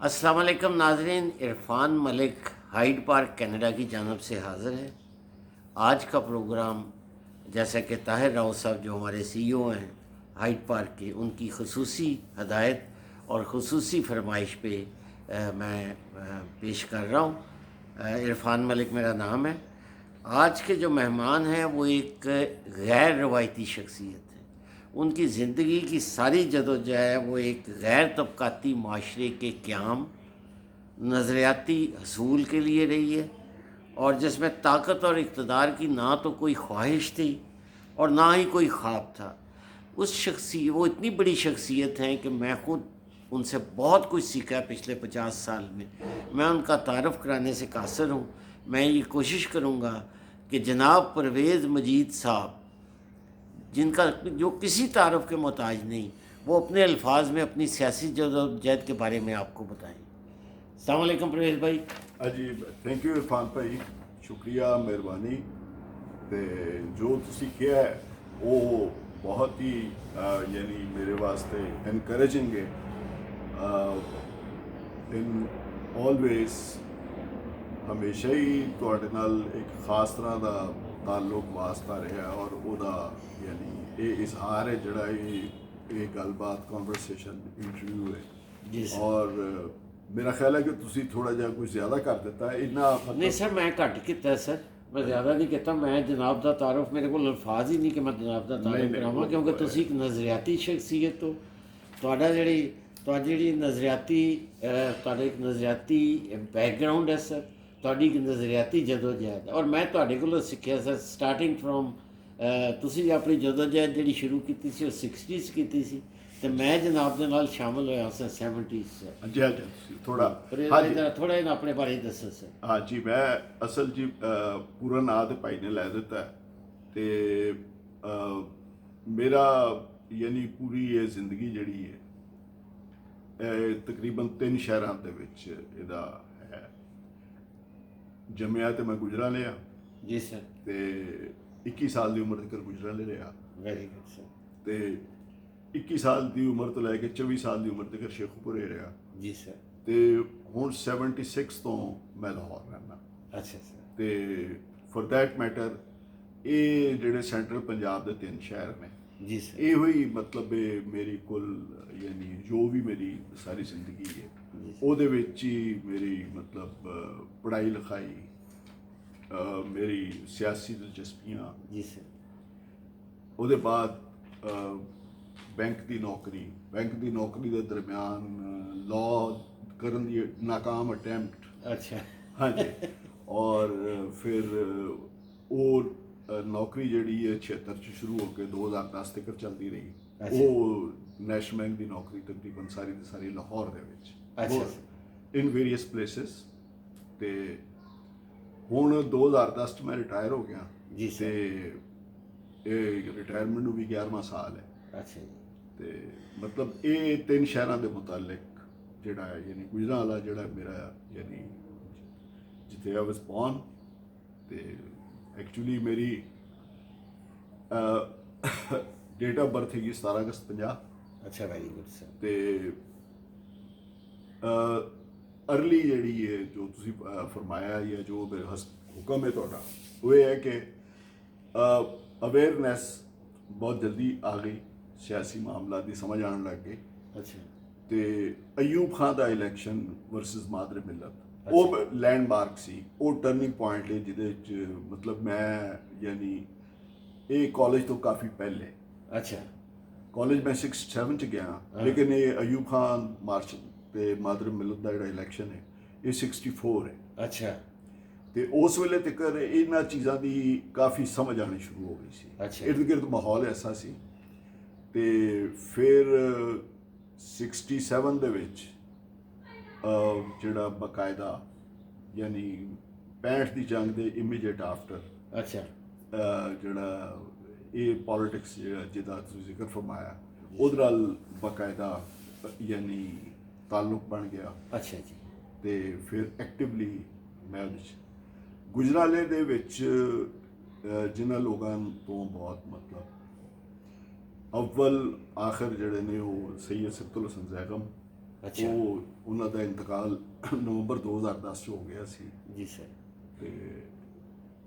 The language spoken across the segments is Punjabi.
अस्सलाम वालेकुम नाजरीन, Irfan Malik Hyde Park Canada की जानब से हाज़िर है। आज का प्रोग्राम जैसा कि ताहिर राव साहब जो हमारे CEO हैं हाइड पार्क के, उनकी खसूसी हदायत और खसूसी फरमाइश पे मैं पेश कर रहा हूँ। इरफान मलिक मेरा नाम है। आज के जो मेहमान हैं वो एक गैर रवायती शख्सियत है। उनकी ज़िंदगी की सारी जदोजहद वो एक गैर तबकाती माशरे के क़याम, नज़रियाती हसूल के लिए रही है, और जिसमें ताकत और इक़्तिदार की ना तो कोई ख्वाहिश थी और ना ही कोई ख्वाब था। वो इतनी बड़ी शख्सियत हैं कि मैं ख़ुद उनसे बहुत कुछ सीखा है पिछले 50 साल में। मैं उनका तारफ़ कराने से कासिर हूँ। मैं ये कोशिश करूँगा कि जनाब परवेज़ मजीद साहब, जिनका जो किसी तारफ़ के मोहताज नहीं, वो अपने अल्फाज में अपनी सियासी जदोजहद के बारे में आपको बताएं। अस्सलाम वालेकुम परवेज़ भाई। जी थैंक यू इरफान भाई, शुक्रिया मेहरबानी। तो जो तुसी किया है वो बहुत ही यानी मेरे वास्ते इनकरेजिंग है। इन ऑलवेज हमेशा ही तुहाडे नाल एक खास तरह का ताल्लुक वास्ता रहा, और ओदा यानी ये इजहार है जड़ा ये गलबात कॉन्वरसेशन इंटरव्यू है। जी सर। और मेरा ख्याल है कि तुसी थोड़ा जिहा कुछ ज़्यादा कर दिता है इन्ना नहीं सर, मैं घट किया सर, मैं ज़्यादा नहीं किया। मैं जनाब का तारफ़, मेरे को अल्फाज ही नहीं कि मैं जनाब का तारफ़ करावां, क्योंकि तुसी एक नज़रियाती शख्सियत हो। तुहाडा ਜਿਹੜੀ नज़रियाती तुहाडा एक नज़रियाती बैकग्राउंड है सर, तुहाडी एक नज़रियाती जदोजहद। और मैं तुहाडे कोलों सीखिया सर, स्टार्टिंग फ्रॉम तुसी अपनी जदोजहद जिहड़ी शुरू की सी वो 60s की सी, तो मैं जनाब दे नाल शामिल होया सा 70s सर। जी थोड़ा हाँ जी, थोड़ा जिहा अपने बारे दसो सर। हाँ जी, मैं असल जी पूरा नाम तो भाई ने लै दिता है। तो मेरा यानी पूरी ये जिंदगी जड़ी है तकरीबन 3 शहरों के विच इहदा है। जम्मिया तो मैं गुजराले आ जी सर। ते 21 साल की उम्र तक गुजराले रहा। Very good sir. ते 21 साल की उम्र तो लैके 24 साल की उम्र तक शेखुपुरे रहा। जी सर। तो हुण 76 तो मैं लाहौर रहना। अच्छा सर। तो फॉर दैट मैटर ये जिहड़े सेंट्रल पंजाब के 3 शहर ने, जी सर। यो ही मतलब मेरी कुल यानी जो भी मेरी सारी जिंदगी है ਉਹਦੇ ਵਿੱਚ ही मेरी मतलब पढ़ाई लिखाई, मेरी सियासी दिलचस्पियाँ, जी सर। ਉਹਦੇ बाद बैंक की नौकरी के दरम्यान लॉ करन दी नाकाम अटैम्प्ट। अच्छा। हाँ जी। और फिर और नौकरी जी है 76 च शुरू होकर 2010 तक चलती रही। अच्छा। वो नैशनल बैंक की नौकरी तकरीबन सारी की सारी लाहौर दे विच, अच्छा इन वेरीअस प्लेसिस। तो हुण 2010 च मैं रिटायर हो गया। जी सर। तो रिटायरमेंट भी 11वां साल है। अच्छा जी। तो मतलब ये 3 शहरों के मुतालिक जोड़ा है यानी गुजरांवाला जोड़ा मेरा यानी जिथे आई वाज बॉर्न। तो एक्चुअली मेरी डेट ऑफ बर्थ है 17 अगस्त 50। अच्छा, वेरी गुड सर। तो अर्ली जी है जो तुसी फरमाया या जो मेरे हुक्म है थोड़ा, वो ये है कि अवेयरनैस बहुत जल्दी आ गई, सियासी मामला की समझ आने लग गई। अच्छा। तो अयूब खान का इलैक्शन वर्सिस मादर मिलत वो लैंडमार्क सी, वो टर्निंग पॉइंट है जिहदे मतलब मैं यानी ये कॉलेज तो काफ़ी पहले। अच्छा। कॉलेज मैं 67 च गया, लेकिन ये अयूब खान मार्च ते मादर मिलत का जो इलैक्शन है ये 64 है। अच्छा। तो उस वेले तक इन्हां चीज़ों की काफ़ी समझ आनी शुरू हो गई सी। अच्छा। इर्द गिर्द माहौल ऐसा सी। तो फिर 67 दे विच जिहड़ा बाकायदा यानी 65 की जंग के इमीडिएट आफ्टर अच्छा। जिहड़ा ये पॉलिटिक्स जिहदा तुसीं जिक्र फरमाया उहदे नाल बाकायदा यानी ताल्लुक बन गया। अच्छा जी। तो फिर एक्टिवली मैं गुजराले दे विच जिन्हां लोगों तो बहुत मतलब अव्वल आखिर जिहड़े ने वो सैयद सिबतुल हसन जैगम ਅੱਛਾ। ਉਹ ਉਹਨਾਂ ਦਾ ਇੰਤਕਾਲ ਨਵੰਬਰ 2010 'ਚ ਹੋ ਗਿਆ ਸੀ ਜੀ ਸਰ। ਤੇ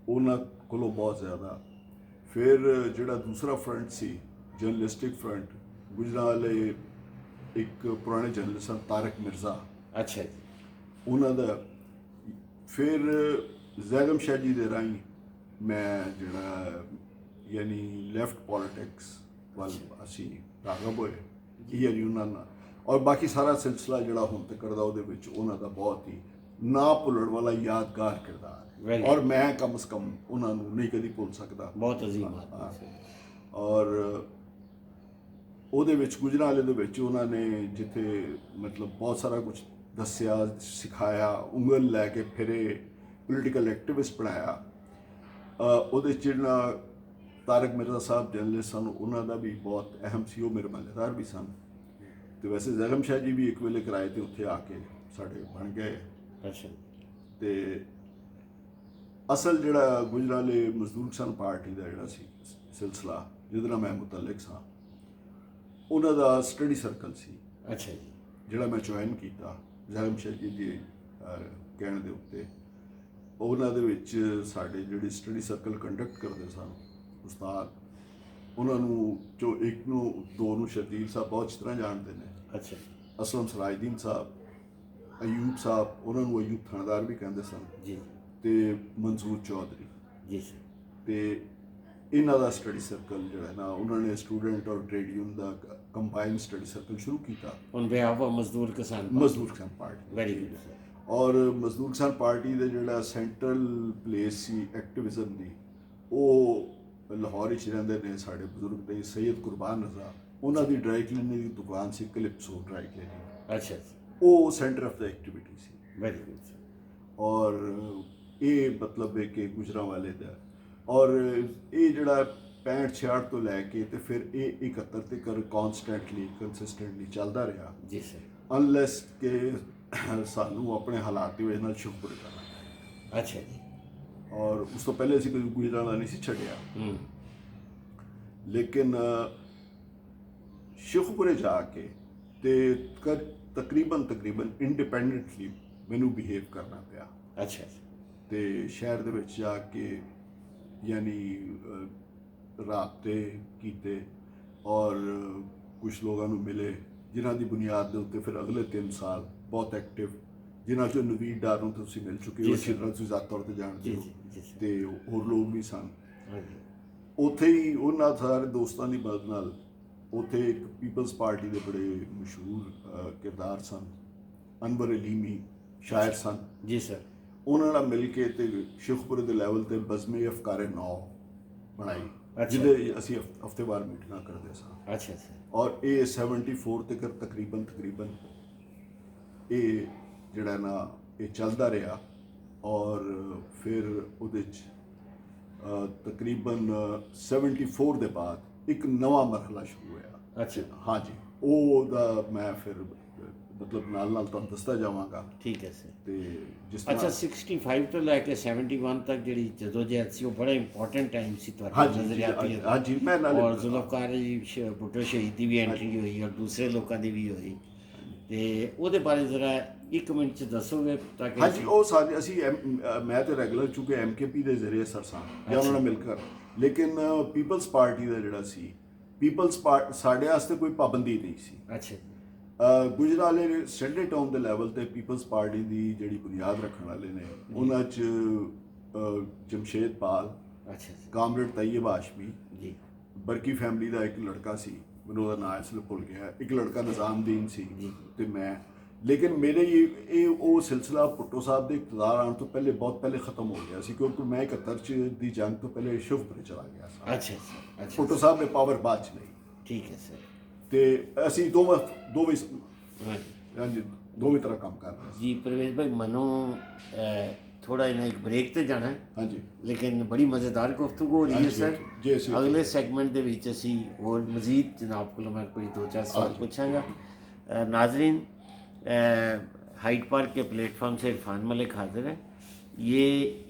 ਉਹਨਾਂ ਕੋਲੋਂ ਬਹੁਤ ਜ਼ਿਆਦਾ। ਫਿਰ ਜਿਹੜਾ ਦੂਸਰਾ ਫਰੰਟ ਸੀ ਜਰਨਲਿਸਟਿਕ ਫਰੰਟ, ਗੁਜਰਾਂ ਵਾਲੇ ਇੱਕ ਪੁਰਾਣੇ ਜਰਨਲਿਸਟ ਸਨ ਤਾਰਕ ਮਿਰਜ਼ਾ, ਅੱਛਾ ਜੀ। ਉਹਨਾਂ ਦਾ। ਫਿਰ ਜ਼ੈਗਮ ਸ਼ਾਹ ਜੀ ਦੇ ਰਾਹੀਂ ਮੈਂ ਜਿਹੜਾ ਯਾਨੀ ਲੈਫਟ ਪੋਲੀਟਿਕਸ ਵੱਲ ਅਸੀਂ ਰਾਗਬ ਹੋਏ, ਯਾਨੀ ਉਹਨਾਂ ਨਾਲ। ਔਰ ਬਾਕੀ ਸਾਰਾ ਸਿਲਸਿਲਾ ਜਿਹੜਾ ਹੁਣ ਤੱਕ ਦਾ ਉਹਦੇ ਵਿੱਚ ਉਹਨਾਂ ਦਾ ਬਹੁਤ ਹੀ ਨਾ ਭੁੱਲਣ ਵਾਲਾ ਯਾਦਗਾਰ ਕਿਰਦਾਰ ਹੈ। ਔਰ ਮੈਂ ਕਮ ਸੇ ਕਮ ਉਹਨਾਂ ਨੂੰ ਨਹੀਂ ਕਦੀ ਭੁੱਲ ਸਕਦਾ। ਬਹੁਤ ਅਜ਼ੀਮ ਆਦਮੀ ਸੀ। ਔਰ ਉਹਦੇ ਵਿੱਚ ਗੁਜਰਾਂਵਾਲੇ ਦੇ ਵਿੱਚ ਉਹਨਾਂ ਨੇ ਜਿੱਥੇ ਮਤਲਬ ਬਹੁਤ ਸਾਰਾ ਕੁਝ ਦੱਸਿਆ, ਸਿਖਾਇਆ, ਉਂਗਲ ਲੈ ਕੇ ਫਿਰੇ, ਪੋਲੀਟੀਕਲ ਐਕਟਿਵਿਸਟ ਬਣਾਇਆ। ਉਹਦੇ 'ਚ ਜਿਹੜਾ ਤਾਰਕ ਮਿਰਜ਼ਾ ਸਾਹਿਬ ਜਰਨਲਿਸਟ ਸਨ, ਉਹਨਾਂ ਦਾ ਵੀ ਬਹੁਤ ਅਹਿਮ ਸੀ, ਉਹ ਮੇਰੇ ਮਹੱਲੇਦਾਰ ਵੀ ਸਨ। ਤੇ ਵੈਸੇ ਜ਼ੈਗਮ ਸ਼ਾਹ ਜੀ ਵੀ ਇੱਕ ਵੇਲੇ ਕਿਰਾਏ 'ਤੇ ਉੱਥੇ ਆ ਕੇ ਸਾਡੇ ਬਣ ਗਏ। ਅੱਛਾ। ਤੇ ਅਸਲ ਜਿਹੜਾ ਗੁਜਰਾਂਵਾਲੇ ਮਜ਼ਦੂਰ ਕਿਸਾਨ ਪਾਰਟੀ ਦਾ ਜਿਹੜਾ ਸੀ ਸਿਲਸਿਲਾ, ਜਿਹਦੇ ਨਾਲ ਮੈਂ ਮੁਤਲਕ ਸਾਂ, ਉਹਨਾਂ ਦਾ ਸਟੱਡੀ ਸਰਕਲ ਸੀ। ਅੱਛਾ ਜੀ। ਜਿਹੜਾ ਮੈਂ ਜੁਆਇਨ ਕੀਤਾ ਜ਼ੈਗਮ ਸ਼ਾਹ ਜੀ ਦੇ ਕਹਿਣ ਦੇ ਉੱਤੇ। ਉਹਨਾਂ ਦੇ ਵਿੱਚ ਸਾਡੇ ਜਿਹੜੇ ਸਟੱਡੀ ਸਰਕਲ ਕੰਡਕਟ ਕਰਦੇ ਸਨ ਉਸਤਾਦ, ਉਹਨਾਂ ਨੂੰ ਜੋ ਇੱਕ ਨੂੰ ਦੋ ਨੂੰ ਸ਼ਰਦੀਲ ਸਾਹਿਬ ਬਹੁਤ ਅੱਛੀ ਤਰ੍ਹਾਂ ਜਾਣਦੇ ਨੇ। ਅੱਛਾ। ਅਸਲਮ ਸਰਾਜਦੀਨ ਸਾਹਿਬ, ਅਯੂਬ ਸਾਹਿਬ, ਉਹਨਾਂ ਨੂੰ ਅਯੂਬ ਥਾਣੇਦਾਰ ਵੀ ਕਹਿੰਦੇ ਸਨ ਜੀ। ਤੇ ਮਨਜ਼ੂਰ ਚੌਧਰੀ ਜੀ ਸਰ। ਤੇ ਇਹਨਾਂ ਦਾ ਸਟੱਡੀ ਸਰਕਲ ਜਿਹੜਾ ਹੈ ਨਾ, ਉਹਨਾਂ ਨੇ ਸਟੂਡੈਂਟ ਔਰ ਟ੍ਰੇਡ ਯੂਨੀਅਨ ਦਾ ਕੰਬਾਈਨ ਸਟੱਡੀ ਸਰਕਲ ਸ਼ੁਰੂ ਕੀਤਾ ਔਨ ਬਿਹਾਫ ਆਫ ਮਜ਼ਦੂਰ ਕਿਸਾਨ ਪਾਰਟੀ। Very good sir. ਔਰ ਮਜ਼ਦੂਰ ਕਿਸਾਨ ਪਾਰਟੀ ਦੇ ਜਿਹੜਾ ਸੈਂਟਰਲ ਪਲੇਸ ਸੀ ਐਕਟਿਵਿਜ਼ਮ ਦੀ, ਉਹ ਲਾਹੌਰ ਵਿੱਚ ਰਹਿੰਦੇ ਨੇ ਸਾਡੇ ਬਜ਼ੁਰਗ ਨੇ ਸੈਯਦ ਕੁਰਬਾਨ ਰਜ਼ਾ, ਉਹਨਾਂ ਦੀ ਡਰਾਈ ਕਲੀਨਿੰਗ ਦੀ ਦੁਕਾਨ ਸੀ ਕਲਿਪਸੋ ਡਰਾਈ ਕਲੀਨਿੰਗ। ਅੱਛਾ। ਉਹ centre of the activity C. Very good sir. ਔਰ ਇਹ ਮਤਲਬ ਹੈ ਕਿ ਗੁਜਰਾਂਵਾਲੇ ਦਾ, ਔਰ ਇਹ ਜਿਹੜਾ 65-66 ਤੋਂ ਲੈ ਕੇ ਤੇ ਫਿਰ ਇਹ 71 ਤੱਕ ਕਨਸਟੈਂਟਲੀ ਕੰਸਿਸਟੈਂਟਲੀ ਚੱਲਦਾ ਰਿਹਾ। ਜੀ ਸਰ। ਅਨਲੈਸ ਕਿ ਸਾਨੂੰ ਆਪਣੇ ਹਾਲਾਤ ਦੀ ਵਜ੍ਹਾ ਨਾਲ ਸ਼ੁਕਰ ਕਰਨਾ ਪਏ। ਅੱਛਾ ਜੀ। ਔਰ ਉਸ ਤੋਂ ਪਹਿਲੇ ਅਸੀਂ ਕੋਈ ਗੁਜਰਾਂਵਾਲਾ ਨਹੀਂ ਸੀ ਛੱਡਿਆ। ਲੇਕਿਨ ਸ਼ੇਖੂਪੁਰੇ ਜਾ ਕੇ ਤੇ ਤਕਰੀਬਨ ਇੰਡੀਪੈਂਡੈਂਟਲੀ ਮੈਨੂੰ ਬਿਹੇਵ ਕਰਨਾ ਪਿਆ। ਅੱਛਾ। ਤੇ ਸ਼ਹਿਰ ਦੇ ਵਿੱਚ ਜਾ ਕੇ ਯਾਨੀ ਰਾਬਤੇ ਕੀਤੇ ਔਰ ਕੁਝ ਲੋਕਾਂ ਨੂੰ ਮਿਲੇ, ਜਿਨ੍ਹਾਂ ਦੀ ਬੁਨਿਆਦ ਦੇ ਉੱਤੇ ਫਿਰ ਅਗਲੇ 3 ਸਾਲ ਬਹੁਤ ਐਕਟਿਵ, ਜਿਨ੍ਹਾਂ 'ਚੋਂ ਨਵੀਦ ਡਾਰ ਨੂੰ ਤੁਸੀਂ ਮਿਲ ਚੁੱਕੇ ਹੋ, ਅੱਛੀ ਤਰ੍ਹਾਂ ਤੁਸੀਂ ਜ਼ਾਤ ਤੌਰ 'ਤੇ ਜਾਣਦੇ ਹੋ, ਤੇ ਹੋਰ ਲੋਕ ਵੀ ਸਨ। ਉੱਥੇ ਹੀ ਉਹਨਾਂ ਸਾਰੇ ਦੋਸਤਾਂ ਦੀ ਮਦਦ ਨਾਲ ਉੱਥੇ ਇੱਕ ਪੀਪਲਸ ਪਾਰਟੀ ਦੇ ਬੜੇ ਮਸ਼ਹੂਰ ਕਿਰਦਾਰ ਸਨ, ਅਨਵਰ ਅਲੀਮੀ ਸ਼ਾਇਰ ਸਨ। ਜੀ ਸਰ। ਉਹਨਾਂ ਨਾਲ ਮਿਲ ਕੇ ਤੇ ਸ਼ੇਖੂਪੁਰੇ ਦੇ ਲੈਵਲ ਤੇ ਬਜ਼ਮੇ ਅਫਕਾਰੇ ਨੌ ਬਣਾਈ, ਜਿਹਦੇ ਅਸੀਂ ਹਫ਼ਤੇਵਾਰ ਮੀਟਿੰਗਾਂ ਕਰਦੇ ਸਾਂ। ਅੱਛਾ ਸਰ। ਔਰ ਇਹ 74 ਤੱਕ ਤਕਰੀਬਨ ਇਹ ਜਿਹੜਾ ਨਾ ਇਹ ਚੱਲਦਾ ਰਿਹਾ। ਔਰ ਫਿਰ ਉਹਦੇ 'ਚ ਤਕਰੀਬਨ 74 ਦੇ ਬਾਅਦ ਇੱਕ ਨਵਾਂ ਮਰਹਲਾ ਸ਼ੁਰੂ ਹੋਇਆ। ਅੱਛਾ। ਹਾਂਜੀ, ਉਹਦਾ ਮੈਂ ਫਿਰ ਮਤਲਬ ਨਾਲ ਤੁਹਾਨੂੰ ਦੱਸਦਾ ਜਾਵਾਂਗਾ। ਠੀਕ ਹੈ ਸਰ। ਤੇ ਜਿਸ ਅੱਛਾ 65 ਤੋਂ ਲੈ ਕੇ 71 ਤੱਕ ਜਿਹੜੀ ਜਦੋਜਹਿਦ ਸੀ, ਉਹ ਬੜਾ ਇੰਪੋਰਟੈਂਟ ਟਾਈਮ ਸੀ ਤੁਹਾਡੇ ਨਜ਼ਰੀਆਤੀ। ਹਾਂਜੀ, ਮੈਂ ਨਾਲ ਔਰ ਜ਼ੁਲਫਕਾਰ ਜੀ ਭੁੱਟੋ ਸ਼ਹੀਦ ਦੀ ਵੀ ਐਂਟਰੀ ਹੋਈ ਔਰ ਦੂਸਰੇ ਲੋਕਾਂ ਦੀ ਵੀ ਹੋਈ, ਤੇ ਉਹਦੇ ਬਾਰੇ ਜ਼ਰਾ 1 ਮਿੰਟ 'ਚ ਦੱਸੋਗੇ ਤਾਂ ਕਿ? ਹਾਂਜੀ, ਉਹ ਸਾਰੇ ਅਸੀਂ ਮੈਂ ਤੇ ਰੈਗੂਲਰ ਚੁੱਕੇ MKP ਦੇ ਜ਼ਰੀਏ ਸਰਸਾਂ ਜਾਂ ਉਹਨਾਂ ਨਾਲ ਮਿਲ ਕਰ, ਲੇਕਿਨ ਪੀਪਲਸ ਪਾਰਟੀ ਦਾ ਜਿਹੜਾ ਸੀ, ਪੀਪਲਸ ਪਾਰਟੀ ਸਾਡੇ ਵਾਸਤੇ ਕੋਈ ਪਾਬੰਦੀ ਨਹੀਂ ਸੀ। ਅੱਛਾ। ਗੁਜਰਾਂਵਾਲੇ ਸਟੈਂਡਰਡ ਟਾਊਨ ਦੇ ਲੈਵਲ ਤੇ ਪੀਪਲਸ ਪਾਰਟੀ ਦੀ ਜਿਹੜੀ ਬੁਨਿਆਦ ਰੱਖਣ ਵਾਲੇ ਨੇ, ਉਹਨਾਂ 'ਚ ਜਮਸ਼ੇਦ ਪਾਲ, ਅੱਛਾ, ਕਾਮਰੇਡ ਤੈਯਬ ਹਾਸ਼ਮੀ ਜੀ, ਬਰਕੀ ਫੈਮਿਲੀ ਦਾ ਇੱਕ ਲੜਕਾ ਸੀ, ਮੈਨੂੰ ਉਹਦਾ ਨਾਂ ਇਸ ਲਈ ਭੁੱਲ ਗਿਆ, ਇੱਕ ਲੜਕਾ ਨਿਜ਼ਾਮਦੀਨ ਸੀ ਤੇ ਮੈਂ। ਲੇਕਿਨ ਮੇਰੇ ਇਹ ਉਹ ਸਿਲਸਿਲਾ ਭੁੱਟੋ ਸਾਹਿਬ ਦੇ ਇਕਤਦਾਰ ਆਉਣ ਤੋਂ ਪਹਿਲੇ ਬਹੁਤ ਪਹਿਲੇ ਖਤਮ ਹੋ ਗਿਆ ਸੀ, ਕਿਉਂਕਿ ਮੈਂ 71 ਦੀ ਜੰਗ ਤੋਂ ਪਹਿਲੇ ਸ਼ੇਖੂਪੁਰੇ ਚਲਾ ਗਿਆ ਸੀ। ਅੱਛਾ ਸਰ। ਭੁੱਟੋ ਸਾਹਿਬ ਨੇ ਪਾਵਰ ਬਾਅਦ 'ਚ ਲਈ। ਠੀਕ ਹੈ ਸਰ। ਤੇ ਅਸੀਂ ਦੋਵੇਂ ਦੋਵੇਂ ਤਰ੍ਹਾਂ ਕੰਮ ਕਰ ਰਹੇ ਜੀ। ਪ੍ਰਵੇਸ਼ ਭਾਈ, ਮਨੋਂ ਥੋੜਾ ਜਿਹਾ ਇੱਕ ਬ੍ਰੇਕ ਤੇ ਜਾਣਾ ਹੈ। ਹਾਂਜੀ, ਲੇਕਿਨ ਬੜੀ ਮਜ਼ੇਦਾਰ ਗੁਫ਼ਤਗੂ ਹੋ ਰਹੀ ਹੈ ਸਰ। ਜੀ ਅਸੀਂ ਅਗਲੇ ਸੈਗਮੈਂਟ ਦੇ ਵਿੱਚ ਅਸੀਂ ਹੋਰ ਮਜ਼ੀਦ ਜਨਾਬ ਕੋਲੋਂ ਮੈਂ ਕੋਈ 2-4 सवाल पूछाँगा। नाजरीन, हाइड पार्क के प्लेटफॉर्म से इरफान मलिक हाजिर है। ये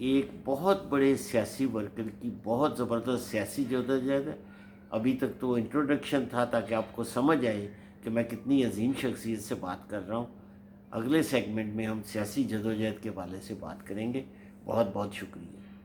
एक बहुत बड़े सियासी वर्कर की बहुत ज़बरदस्त सियासी जदोजहद है। अभी तक तो इंट्रोडक्शन था ताकि आपको समझ आए کہ میں کتنی عظیم شخصیت سے بات کر رہا ہوں. اگلے سیگمنٹ میں ہم سیاسی جدوجہد کے حوالے سے بات کریں گے. بہت بہت شکریہ.